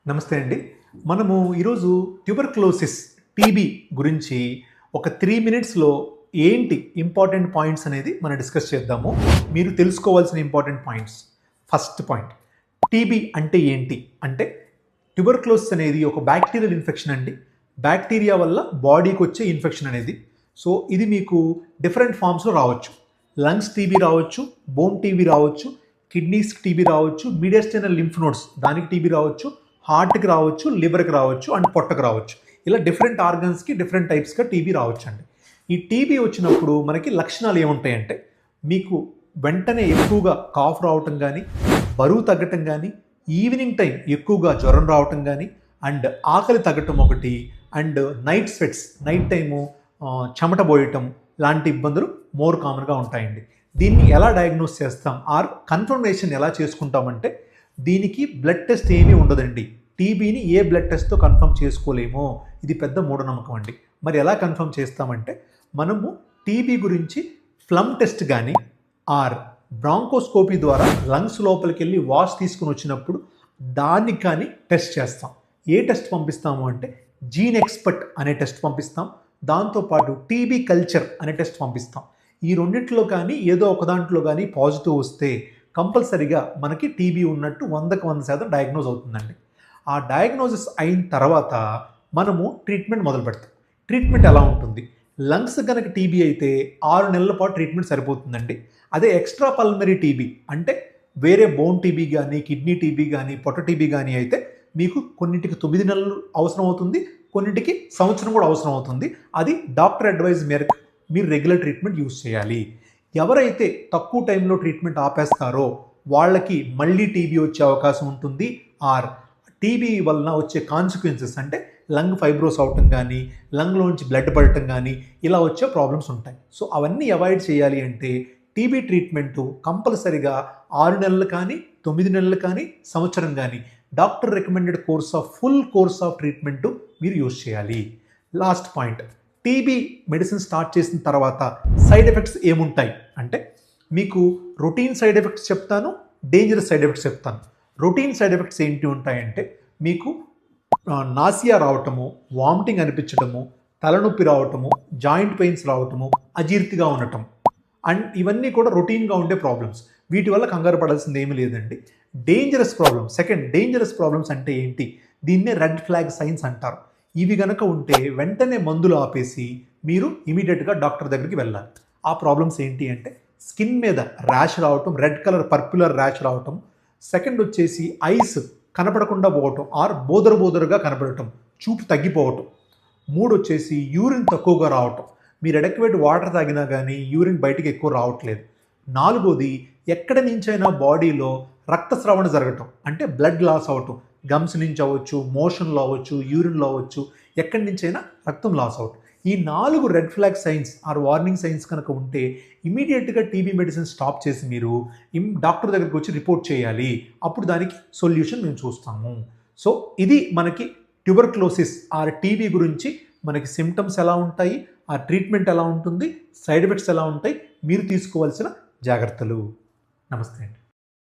నమస్తే అండి. మనము ఈరోజు ట్యూబర్క్లోసిస్ టీబీ గురించి ఒక 3 మినిట్స్‌లో ఏంటి ఇంపార్టెంట్ పాయింట్స్ అనేది మనం డిస్కస్ చేద్దాము. మీరు తెలుసుకోవాల్సిన important points. First point, TB అంటే ఏంటి? అంటే ట్యూబర్క్లోసిస్ అనేది ఒక బ్యాక్టీరియల్ ఇన్ఫెక్షన్ అండి. బ్యాక్టీరియా వల్ల బాడీకి వచ్చే ఇన్ఫెక్షన్ అనేది. సో ఇది మీకు డిఫరెంట్ ఫార్మ్స్‌లో రావచ్చు. లంగ్స్ టీబీ రావచ్చు, బోన్ టీబీ రావచ్చు, కిడ్నీస్ టీబీ రావచ్చు, మీడియాస్టైనల్ లింఫ్ నోడ్స్ దానికి టీబీ రావచ్చు, హార్ట్కి రావచ్చు, లివర్కి రావచ్చు అండ్ పొట్టకు రావచ్చు. ఇలా డిఫరెంట్ ఆర్గన్స్కి డిఫరెంట్ టైప్స్గా టీబీ రావచ్చు అండి. ఈ టీబీ వచ్చినప్పుడు మనకి లక్షణాలు ఏముంటాయంటే, మీకు వెంటనే ఎక్కువగా కాఫ్ రావటం కానీ, బరువు తగ్గటం కానీ, ఈవినింగ్ టైం ఎక్కువగా జ్వరం రావటం కానీ, అండ్ ఆకలి తగ్గటం ఒకటి, అండ్ నైట్ స్వెట్స్, నైట్ టైము చెమట పోయటం లాంటి ఇబ్బందులు మోర్ కామన్గా ఉంటాయండి. దీన్ని ఎలా డయాగ్నోస్ చేస్తాం ఆర్ కన్ఫర్మేషన్ ఎలా చేసుకుంటామంటే, దీనికి బ్లడ్ టెస్ట్ ఏమీ ఉండదండి. టీబీని ఏ బ్లడ్ టెస్ట్తో కన్ఫర్మ్ చేసుకోలేమో, ఇది పెద్ద మూఢనమ్మకం అండి. మరి ఎలా కన్ఫర్మ్ చేస్తామంటే, మనము టీబీ గురించి ఫ్లమ్ టెస్ట్ కానీ ఆర్ బ్రాంకోస్కోపీ ద్వారా లంగ్స్ లోపలికి వెళ్ళి వాష్ తీసుకుని వచ్చినప్పుడు దాన్ని కానీ టెస్ట్ చేస్తాం. ఏ టెస్ట్ పంపిస్తాము అంటే జీన్ ఎక్స్పర్ట్ అనే టెస్ట్ పంపిస్తాం. దాంతోపాటు టీబీ కల్చర్ అనే టెస్ట్ పంపిస్తాం. ఈ రెండిట్లో కానీ ఏదో ఒక దాంట్లో కానీ పాజిటివ్ వస్తే కంపల్సరీగా మనకి టీబీ ఉన్నట్టు 100% డయాగ్నోజ్ అవుతుందండి. ఆ డయాగ్నోసిస్ అయిన తర్వాత మనము ట్రీట్మెంట్ మొదలు పెడతాం. ట్రీట్మెంట్ ఎలా ఉంటుంది? లంగ్స్ కనుక టీబీ అయితే 6 నెలల పాటు ట్రీట్మెంట్ సరిపోతుందండి. అదే ఎక్స్ట్రా పల్మరీ టీబీ అంటే వేరే బోన్ టీబీ కానీ, కిడ్నీ టీబీ కానీ, పొట్ట టీబీ కానీ అయితే మీకు కొన్నింటికి 9 నెలలు అవసరం అవుతుంది, కొన్నింటికి సంవత్సరం కూడా అవసరం అవుతుంది. అది డాక్టర్ అడ్వైజ్ మేరకు మీరు రెగ్యులర్ ట్రీట్మెంట్ యూజ్ చేయాలి. ఎవరైతే తక్కువ టైంలో ట్రీట్మెంట్ ఆపేస్తారో వాళ్ళకి మళ్ళీ టీబీ వచ్చే అవకాశం ఉంటుంది. ఆర్ టీబీ వలన వచ్చే కాన్సిక్వెన్సెస్ అంటే లంగ్ ఫైబ్రోస్ అవటం కానీ, లంగ్లోంచి బ్లడ్ పడటం కానీ ఇలా వచ్చే ప్రాబ్లమ్స్ ఉంటాయి. సో అవన్నీ అవాయిడ్ చేయాలి అంటే టీబీ ట్రీట్మెంటు కంపల్సరిగా 6 నెలలు కానీ, 9 నెలలు కానీ, సంవత్సరం కానీ doctor recommended full course of treatment మీరు యూజ్ చేయాలి. Last point, TB medicine start చేసిన తర్వాత సైడ్ ఎఫెక్ట్స్ ఏముంటాయి అంటే, మీకు రొటీన్ సైడ్ ఎఫెక్ట్స్ చెప్తాను, డేంజరస్ సైడ్ ఎఫెక్ట్స్ చెప్తాను. రొటీన్ సైడ్ ఎఫెక్ట్స్ ఏంటి ఉంటాయంటే, మీకు నాసియా రావటము, వామిటింగ్ అనిపించడము, తలనొప్పి రావటము, జాయింట్ పెయిన్స్ రావటము, అజీర్తిగా ఉండటం అండ్ ఇవన్నీ కూడా రొటీన్గా ఉండే ప్రాబ్లమ్స్. వీటి వల్ల కంగారు పడాల్సింది ఏమీ లేదండి. Dangerous problems, second dangerous problems అంటే ఏంటి? దీన్నే రెడ్ ఫ్లాగ్ సైన్స్ అంటారు. ఇవి గనక ఉంటే వెంటనే మందులు ఆపేసి మీరు ఇమీడియట్గా డాక్టర్ దగ్గరికి వెళ్ళాలి. ఆ ప్రాబ్లమ్స్ ఏంటి అంటే, స్కిన్ మీద ర్యాష్ రావటం, రెడ్ కలర్ పర్పులర్ ర్యాష్ రావటం, సెకండ్ వచ్చేసి ఐస్ కనపడకుండా పోవటం ఆర్ బోదరుగా కనపడటం, చూపు తగ్గిపోవటం, మూడు వచ్చేసి యూరిన్ తక్కువగా రావటం, మీరు అడెక్వేట్ వాటర్ తాగినా కానీ యూరిన్ బయటికి ఎక్కువ రావట్లేదు, నాలుగోది ఎక్కడి నుంచైనా బాడీలో రక్తస్రవణ జరగటం అంటే బ్లడ్ లాస్ అవటం, గమ్స్ నుంచి అవ్వచ్చు, మోషన్లో అవ్వచ్చు, యూరిన్లో అవ్వచ్చు, ఎక్కడి నుంచైనా రక్తం లాస్ అవటం. ఈ 4 red flag science or warning signs కనుక ఉంటే ఇమీడియట్గా టీబీ మెడిసిన్ స్టాప్ చేసి మీరు డాక్టర్ దగ్గరికి వచ్చి రిపోర్ట్ చేయాలి. అప్పుడు దానికి సొల్యూషన్ మేము చూస్తాము. సో ఇది మనకి ట్యూబర్క్లోసిస్ ఆర్ టీబీ గురించి మనకి సిమ్టమ్స్ ఎలా ఉంటాయి, ఆ ట్రీట్మెంట్ ఎలా ఉంటుంది, సైడ్ ఎఫెక్ట్స్ ఎలా ఉంటాయి, మీరు తీసుకోవాల్సిన జాగ్రత్తలు. నమస్తే అండి.